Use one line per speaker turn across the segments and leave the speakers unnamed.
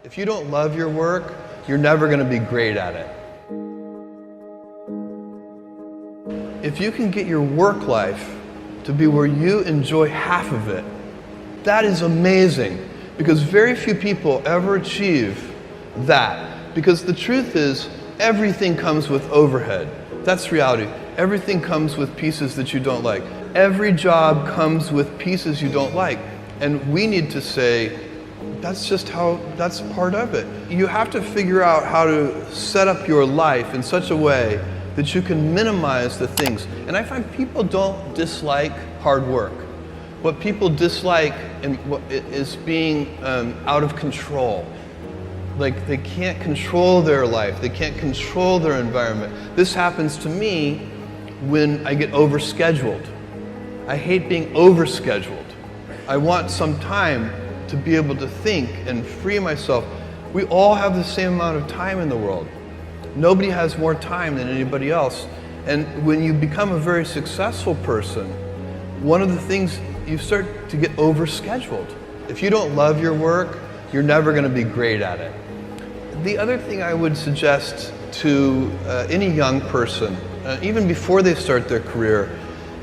If you don't love your work, you're never going to be great at it. If you can get your work life to be where you enjoy half of it, that is amazing, because very few people ever achieve that. Because the truth is, everything comes with overhead. That's reality. Everything comes with pieces that you don't like. Every job comes with pieces you don't like. And we need to say, that's part of it. You have to figure out how to set up your life in such a way that you can minimize the things. And I find people don't dislike hard work. What people dislike is being out of control. Like, they can't control their life, they can't control their environment. This happens to me when I get overscheduled. I hate being overscheduled. I want some time to be able to think and free myself. We all have the same amount of time in the world. Nobody has more time than anybody else. And when you become a very successful person, one of the things, you start to get overscheduled. If you don't love your work, you're never going to be great at it. The other thing I would suggest to any young person, even before they start their career,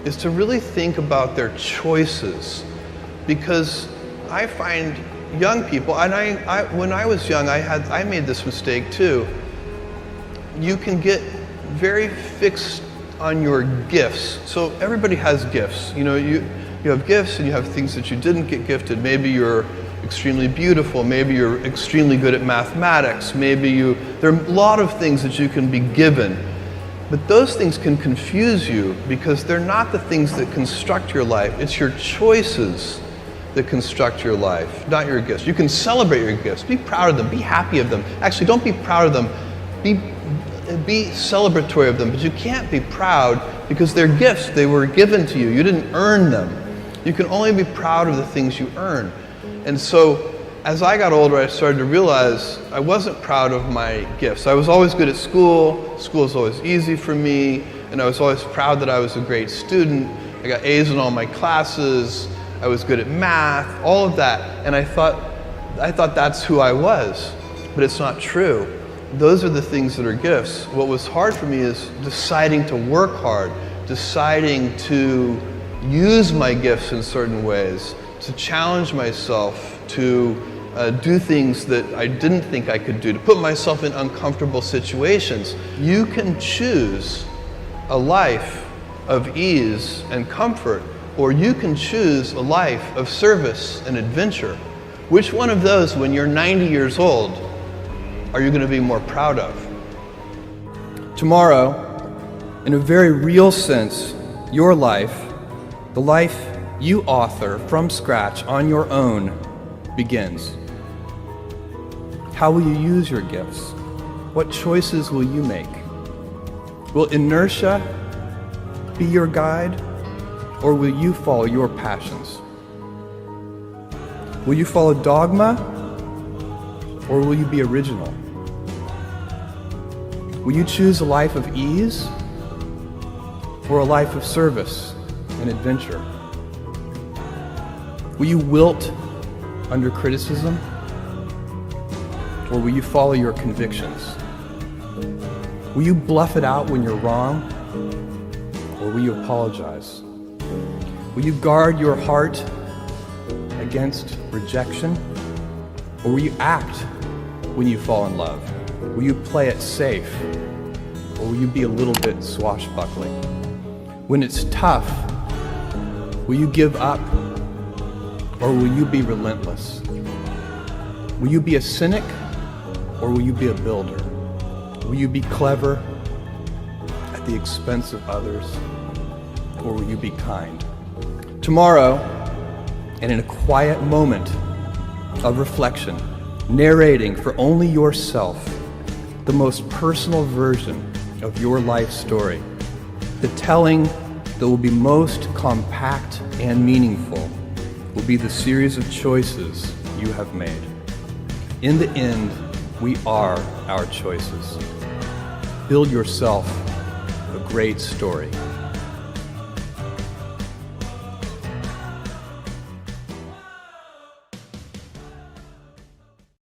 is to really think about their choices. Because I find young people, and when I was young, I made this mistake too. You can get very fixed on your gifts. So everybody has gifts. You know, you have gifts and you have things that you didn't get gifted. Maybe you're extremely beautiful. Maybe you're extremely good at mathematics. There are a lot of things that you can be given. But those things can confuse you because they're not the things that construct your life. It's your choices that construct your life, not your gifts. You can celebrate your gifts. Be proud of them. Be happy of them. Actually, don't be proud of them. Be celebratory of them. But you can't be proud because they're gifts. They were given to you. You didn't earn them. You can only be proud of the things you earn. And so, as I got older, I started to realize I wasn't proud of my gifts. I was always good at school. School was always easy for me. And I was always proud that I was a great student. I got A's in all my classes. I was good at math, all of that. And I thought that's who I was. But it's not true. Those are the things that are gifts. What was hard for me is deciding to work hard, deciding to use my gifts in certain ways, to challenge myself, to do things that I didn't think I could do, to put myself in uncomfortable situations. You can choose a life of ease and comfort, or you can choose a life of service and adventure. Which one of those, when you're 90 years old, are you going to be more proud of? Tomorrow, in a very real sense, your life, the life you author from scratch on your own, begins. How will you use your gifts? What choices will you make? Will inertia be your guide, or will you follow your passions? Will you follow dogma, or will you be original? Will you choose a life of ease, or a life of service and adventure? Will you wilt under criticism, or will you follow your convictions? Will you bluff it out when you're wrong, or will you apologize? Will you guard your heart against rejection, or will you act when you fall in love? Will you play it safe, or will you be a little bit swashbuckling? When it's tough, will you give up, or will you be relentless? Will you be a cynic, or will you be a builder? Will you be clever at the expense of others, or will you be kind? Tomorrow, and in a quiet moment of reflection, narrating for only yourself the most personal version of your life story, the telling that will be most compact and meaningful will be the series of choices you have made. In the end, we are our choices. Build yourself a great story.